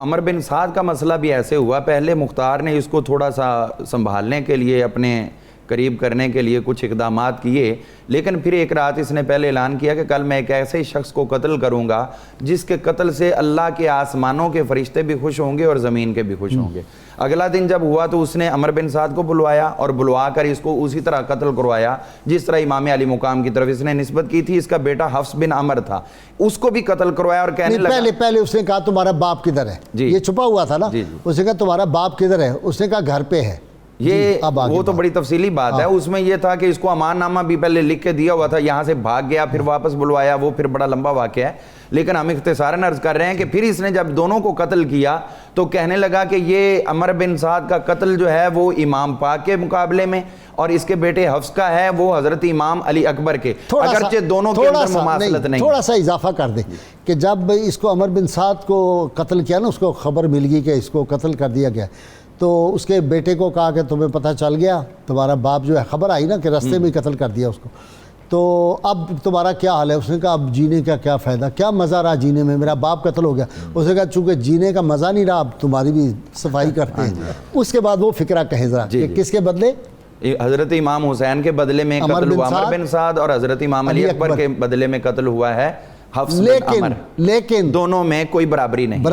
عمر بن سعد کا مسئلہ بھی ایسے ہوا، پہلے مختار نے اس کو تھوڑا سا سنبھالنے کے لیے اپنے قریب کرنے کے لیے کچھ اقدامات کیے، لیکن پھر ایک رات اس نے پہلے اعلان کیا کہ کل میں ایک ایسے شخص کو قتل کروں گا جس کے قتل سے اللہ کے آسمانوں کے فرشتے بھی خوش ہوں گے اور زمین کے بھی خوش ہوں گے۔ اگلا دن جب ہوا تو اس نے عمر بن سعد کو بلوایا اور بلوا کر اس کو اسی طرح قتل کروایا جس طرح امام علی مقام کی طرف اس نے نسبت کی تھی۔ اس کا بیٹا حفص بن عمر تھا، اس کو بھی قتل کروایا اور کہنے لگا پہلے اس نے کہا تمہارا باپ کدھر ہے، یہ چھپا ہوا تھا نا، اس نے کہا تمہارا باپ کدھر ہے، اس نے کہا گھر پہ ہے۔ یہ وہ تو بڑی تفصیلی بات ہے، اس میں یہ تھا کہ اس کو امان نامہ بھی پہلے لکھ کے دیا ہوا تھا، یہاں سے بھاگ گیا پھر واپس بلوایا، وہ پھر بڑا لمبا واقعہ ہے، لیکن ہم اختصاراً عرض کر رہے ہیں کہ پھر اس نے جب دونوں کو قتل کیا تو کہنے لگا کہ یہ عمر بن سعد کا قتل جو ہے وہ امام پاک کے مقابلے میں اور اس کے بیٹے حفص کا ہے وہ حضرت امام علی اکبر کے، اگرچہ دونوں کے اندر مماثلت نہیں۔ تھوڑا سا اضافہ کر دیں کہ جب اس کو عمر بن سعد کو قتل کیا نا، اس کو خبر مل گئی کہ اس کو قتل کر دیا گیا، تو اس کے بیٹے کو کہا کہ تمہیں پتہ چل گیا تمہارا باپ جو ہے، خبر آئی نا کہ رستے میں قتل کر دیا اس کو، تو اب تمہارا کیا حال ہے؟ اس نے کہا اب جینے کا کیا فائدہ، کیا مزہ رہا جینے میں، میرا باپ قتل ہو گیا۔ اس نے کہا چونکہ جینے کا مزہ نہیں رہا اب تمہاری بھی صفائی کرتے ہیں۔ اس کے بعد وہ فکرہ کہیں ذرا کہ کس کے بدلے؟ حضرت امام حسین کے بدلے میں قتل ہوا عمر بن سعد اور حضرت امام علی اکبر کے بدلے میں قتل ہوا ہے حفص بن عمر، لیکن دونوں میں کوئی برابری نہیں،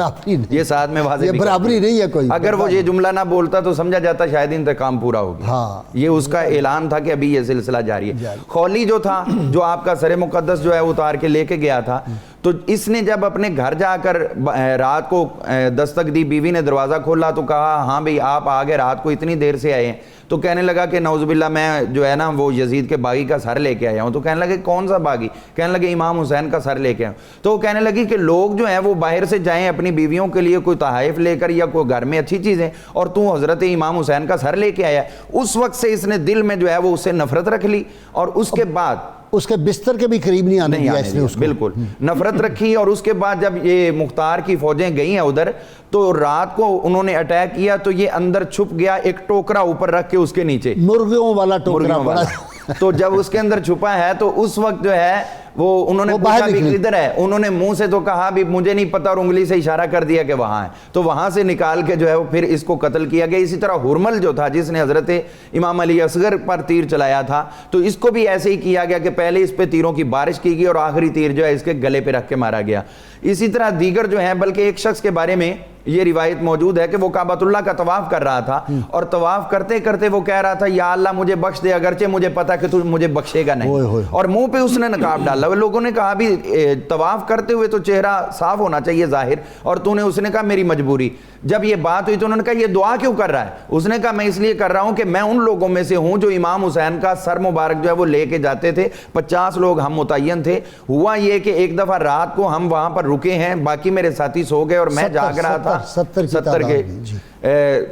یہ ساتھ میں واضح بھی برابری نہیں ہے کوئی۔ اگر وہ یہ جملہ نہ بولتا تو سمجھا جاتا شاید انتقام پورا ہو گیا، یہ اس کا اعلان تھا کہ ابھی یہ سلسلہ جاری ہے۔ خولی جو تھا، جو آپ کا سر مقدس جو ہے اتار کے لے کے گیا تھا، تو اس نے جب اپنے گھر جا کر رات کو دستک دی، بیوی نے دروازہ کھولا تو کہا ہاں بھئی آپ آگے رات کو اتنی دیر سے آئے ہیں، تو کہنے لگا کہ نعوذ باللہ میں جو ہے نا وہ یزید کے باغی کا سر لے کے آیا ہوں۔ تو کہنے لگے کون سا باغی؟ کہنے لگے امام حسین کا سر لے کے آیا ہوں۔ تو وہ کہنے لگی کہ لوگ جو ہیں وہ باہر سے جائیں اپنی بیویوں کے لیے کوئی تحائف لے کر یا کوئی گھر میں اچھی چیزیں، اور تو حضرت امام حسین کا سر لے کے آیا۔ اس وقت سے اس نے دل میں جو ہے وہ اس سے نفرت رکھ لی، اور اس کے بعد اس کے بستر کے بھی قریب نہیں آنے دیا اس نے، اس کو بالکل نفرت رکھی۔ اور اس کے بعد جب یہ مختار کی فوجیں گئی ہیں ادھر، تو رات کو انہوں نے اٹیک کیا تو یہ اندر چھپ گیا ایک ٹوکرا اوپر رکھ کے اس کے نیچے، مرغیوں والا ٹوکرا بڑا۔ تو جب اس کے اندر چھپا ہے تو اس وقت جو ہے وہ انہوں نے پوچھا بھی کدھر ہے، انہوں نے منہ سے تو کہا بھی مجھے نہیں پتا اور انگلی سے اشارہ کر دیا کہ وہاں ہے، تو وہاں سے نکال کے جو ہے وہ پھر اس کو قتل کیا گیا۔ اسی طرح حرمل جو تھا جس نے حضرت امام علی اصغر پر تیر چلایا تھا، تو اس کو بھی ایسے ہی کیا گیا کہ پہلے اس پہ تیروں کی بارش کی گئی اور آخری تیر جو ہے اس کے گلے پہ رکھ کے مارا گیا۔ اسی طرح دیگر جو ہیں، بلکہ ایک شخص کے بارے میں یہ روایت موجود ہے کہ وہ کعبۃ اللہ کا طواف کر رہا تھا اور طواف کرتے کرتے وہ کہہ رہا تھا یا اللہ مجھے بخش دے، اگرچہ مجھے پتا کہ تو مجھے بخشے گا نہیں، اور منہ پہ اس نے نقاب ڈالا۔ لوگوں نے کہا بھی طواف کرتے ہوئے تو چہرہ صاف ہونا چاہیے ظاہر، اور تو نے، اس نے کہا میری مجبوری۔ جب یہ بات ہوئی تو انہوں نے کہا یہ دعا کیوں کر رہا ہے؟ اس نے کہا میں اس لیے کر رہا ہوں کہ میں ان لوگوں میں سے ہوں جو امام حسین کا سر مبارک جو ہے وہ لے کے جاتے تھے، 50 لوگ ہم متعین تھے۔ ہوا یہ کہ ایک دفعہ رات کو ہم وہاں پر رکے ہیں، باقی میرے ساتھی سو گئے اور میں جاگ رہا تھا، 70 کے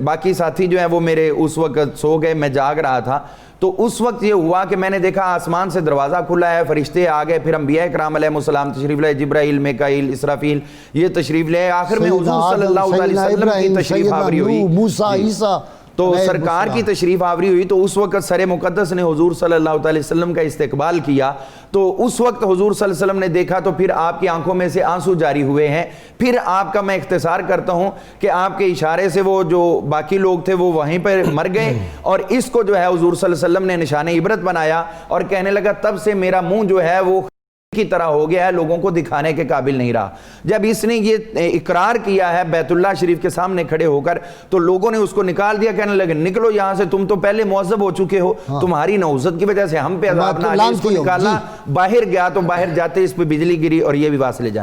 باقی ساتھی جو ہیں وہ میرے اس وقت سو گئے، میں جاگ رہا تھا۔ تو اس وقت یہ ہوا کہ میں نے دیکھا آسمان سے دروازہ کھلا ہے، فرشتے آ گئے، پھر انبیاء کرام علیہ السلام تشریف لائے، جبرائیل، میکائیل، اسرافیل یہ تشریف لائے، آخر میں حضور صلی اللہ علیہ وسلم کی تشریف آوری ہوئی، موسیٰ، عیسیٰ، تو سرکار کی تشریف آوری ہوئی۔ تو اس وقت سر مقدس نے حضور صلی اللہ علیہ وسلم کا استقبال کیا، تو اس وقت حضور صلی اللہ علیہ وسلم نے دیکھا تو پھر آپ کی آنکھوں میں سے آنسو جاری ہوئے ہیں۔ پھر آپ کا میں اختصار کرتا ہوں کہ آپ کے اشارے سے وہ جو باقی لوگ تھے وہ وہیں پر مر گئے، اور اس کو جو ہے حضور صلی اللہ علیہ وسلم نے نشان عبرت بنایا اور کہنے لگا تب سے میرا منہ جو ہے وہ کی طرح ہو گیا ہے، لوگوں کو دکھانے کے قابل نہیں رہا۔ جب اس نے یہ اقرار کیا ہے بیت اللہ شریف کے سامنے کھڑے ہو کر، تو لوگوں نے اس کو نکال دیا، کہنے لگے نکلو یہاں سے، تم تو پہلے معذب ہو چکے ہو، تمہاری نوزت کی وجہ سے ہم پہ عذاب نہ آئے۔ اس کو نکالا، باہر گیا تو باہر جاتے اس پہ بجلی گری اور یہ بھی واصل جان